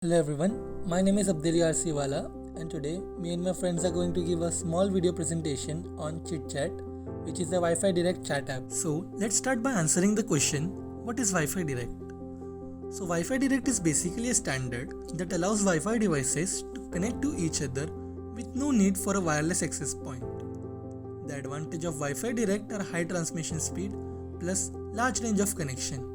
Hello everyone, my name is Abdeli Arsiwala and today me and my friends are going to give a small video presentation on ChitChat, which is a Wi-Fi Direct chat app. So let's start by answering the question, what is Wi-Fi Direct? So Wi-Fi Direct is basically a standard that allows Wi-Fi devices to connect to each other with no need for a wireless access point. The advantage of Wi-Fi Direct are high transmission speed plus large range of connection.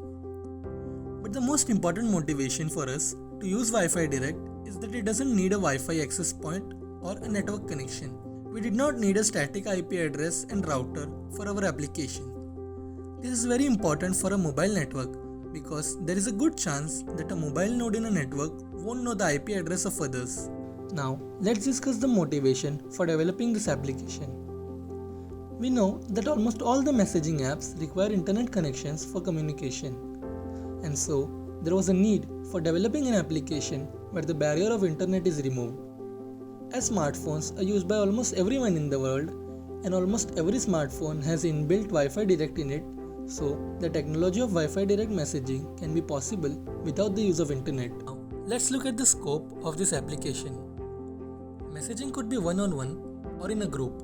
But the most important motivation for us to use Wi-Fi Direct is that it doesn't need a Wi-Fi access point or a network connection. We did not need a static IP address and router for our application. This is very important for a mobile network because there is a good chance that a mobile node in a network won't know the IP address of others. Now, let's discuss the motivation for developing this application. We know that almost all the messaging apps require internet connections for communication. And so, there was a need for developing an application where the barrier of internet is removed. As smartphones are used by almost everyone in the world, and almost every smartphone has inbuilt Wi-Fi Direct in it, so the technology of Wi-Fi Direct messaging can be possible without the use of internet. Now, let's look at the scope of this application. Messaging could be one-on-one or in a group.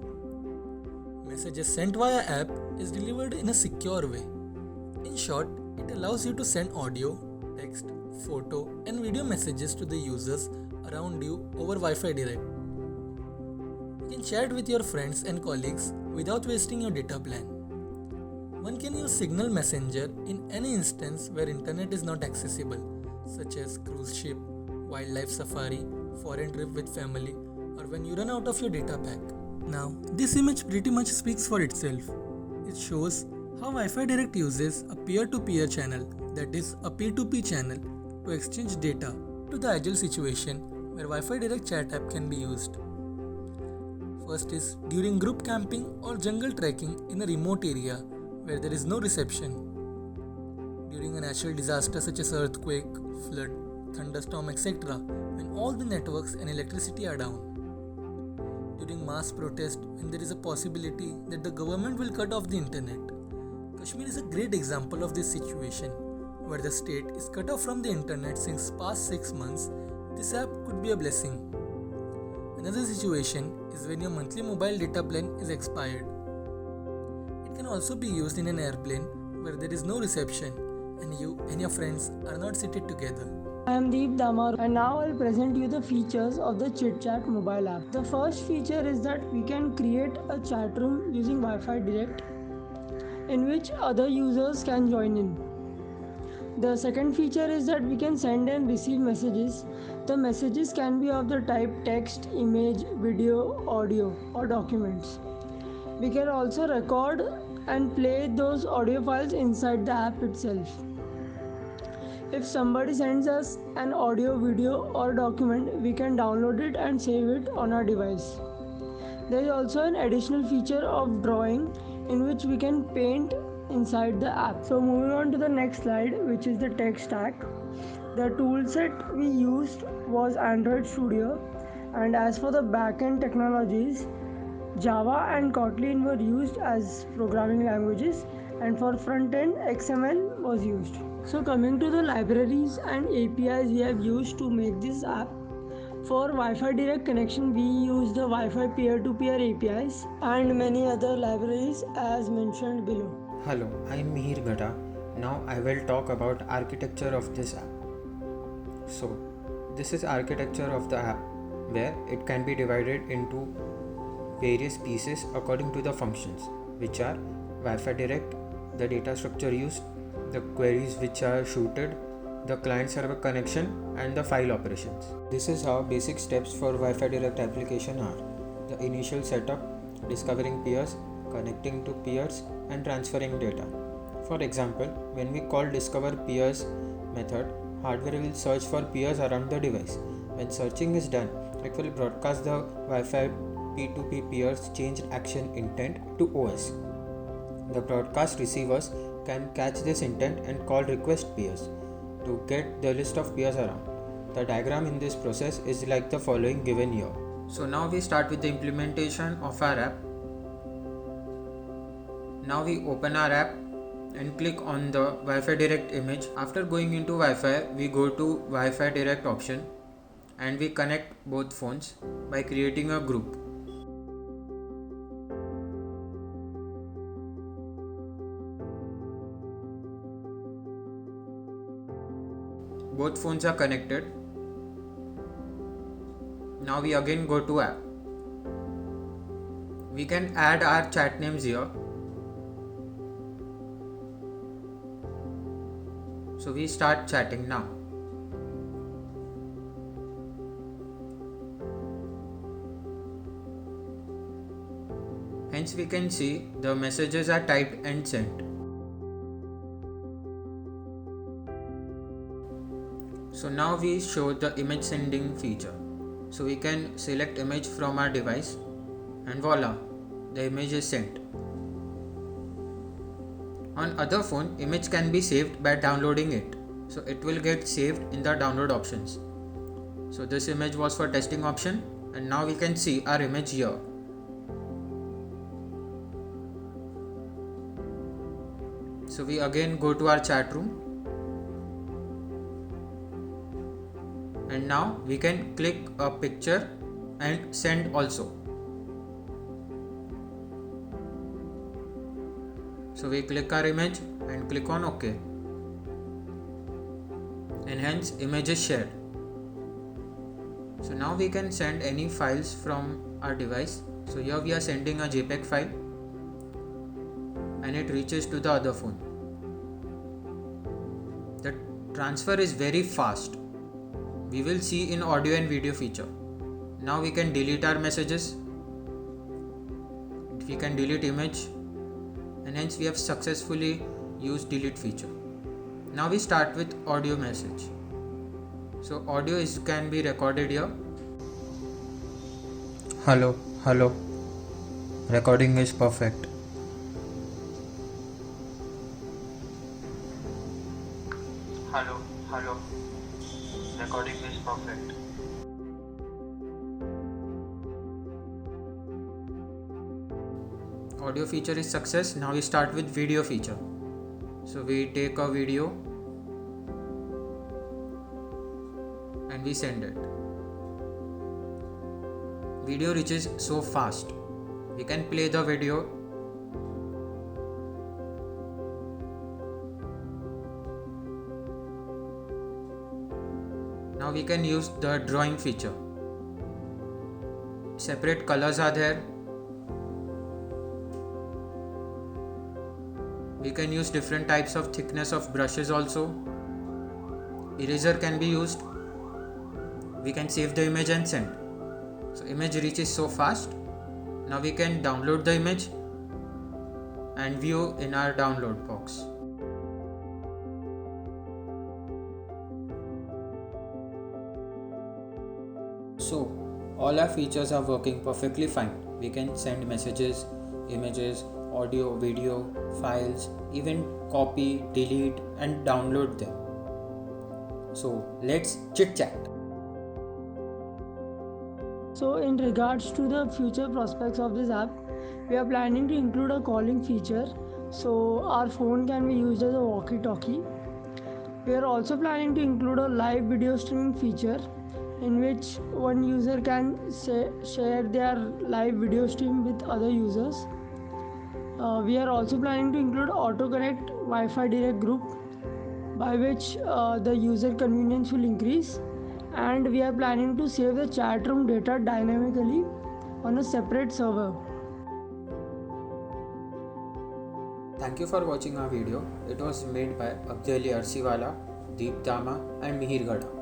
Messages sent via app is delivered in a secure way. In short, it allows you to send audio, text, photo, and video messages to the users around you over Wi-Fi Direct. You can chat with your friends and colleagues without wasting your data plan. One can use Signal Messenger in any instance where internet is not accessible, such as cruise ship, wildlife safari, foreign trip with family, or when you run out of your data pack. Now, this image pretty much speaks for itself. It shows how Wi-Fi Direct uses a peer-to-peer channel, that is a P2P channel, to exchange data to the ideal situation where Wi-Fi Direct chat app can be used. First is during group camping or jungle trekking in a remote area where there is no reception. During a natural disaster such as earthquake, flood, thunderstorm, etc., when all the networks and electricity are down. During mass protest when there is a possibility that the government will cut off the internet. Kashmir is a great example of this situation, where the state is cut off from the internet since past 6 months. This app could be a blessing. Another situation is when your monthly mobile data plan is expired. It can also be used in an airplane where there is no reception and you and your friends are not seated together. I am Deep Damar and now I'll present you the features of the ChitChat mobile app. The first feature is that we can create a chat room using Wi-Fi Direct in which other users can join in. The second feature is that we can send and receive messages. The messages can be of the type text, image, video, audio or documents. We can also record and play those audio files inside the app itself. If somebody sends us an audio, video or document, we can download it and save it on our device. There is also an additional feature of drawing in which we can paint inside the app. So moving on to the next slide, which is the tech stack. The toolset we used was Android Studio, and as for the backend technologies, Java and Kotlin were used as programming languages, and for front end XML was used. So coming to the libraries and APIs we have used to make this app. For Wi-Fi Direct connection, we use the Wi-Fi peer-to-peer APIs and many other libraries as mentioned below. Hello, I am Mihir Gada. Now I will talk about architecture of this app. So, this is architecture of the app where it can be divided into various pieces according to the functions, which are Wi-Fi Direct, the data structure used, the queries which are shooted, the client-server connection, and the file operations. This is how basic steps for Wi-Fi Direct application are. The initial setup, discovering peers, connecting to peers, and transferring data. For example, when we call discover peers method, hardware will search for peers around the device. When searching is done, it will broadcast the Wi-Fi P2P peers change action intent to OS. The broadcast receivers can catch this intent and call request peers to get the list of peers around. The diagram in this process is like the following given here. So now we start with the implementation of our app. Now we open our app and click on the Wi-Fi Direct image. After going into Wi-Fi, we go to Wi-Fi Direct option and we connect both phones by creating a group. Both phones are connected. Now we again go to app. We can add our chat names here. So we start chatting now. Hence we can see the messages are typed and sent. So now we show the image sending feature. So we can select image from our device and voila, the image is sent. On other phone, image can be saved by downloading it. So it will get saved in the download options. So this image was for testing option and now we can see our image here. So we again go to our chat room. And now we can click a picture and send also. So we click our image and click on OK. And hence image is shared. So now we can send any files from our device. So here we are sending a JPEG file and it reaches to the other phone. The transfer is very fast. We will see in audio and video feature. Now we can delete our messages. We can delete image and hence we have successfully used delete feature. Now we start with audio message. So audio can be recorded here. Hello, hello. Recording is perfect. Hello, hello. Recording is perfect. Audio feature is success. Now we start with video feature. So we take a video and we send it. Video reaches so fast. We can play the video. Now we can use the drawing feature. Separate colors are there. We can use different types of thickness of brushes also. Eraser can be used. We can save the image and send. So image reaches so fast. Now we can download the image and view in our download box. So all our features are working perfectly fine. We can send messages, images, audio, video, files, even copy, delete and download them. So let's chit chat. So in regards to the future prospects of this app, we are planning to include a calling feature. So our phone can be used as a walkie-talkie. We are also planning to include a live video streaming feature in which one user can share their live video stream with other users. We are also planning to include Auto Connect Wi-Fi Direct group, by which the user convenience will increase, and we are planning to save the chat room data dynamically on a separate server. Thank you for watching our video. It was made by Abdali Arsiwala, Deep Dama and Mihir Gada.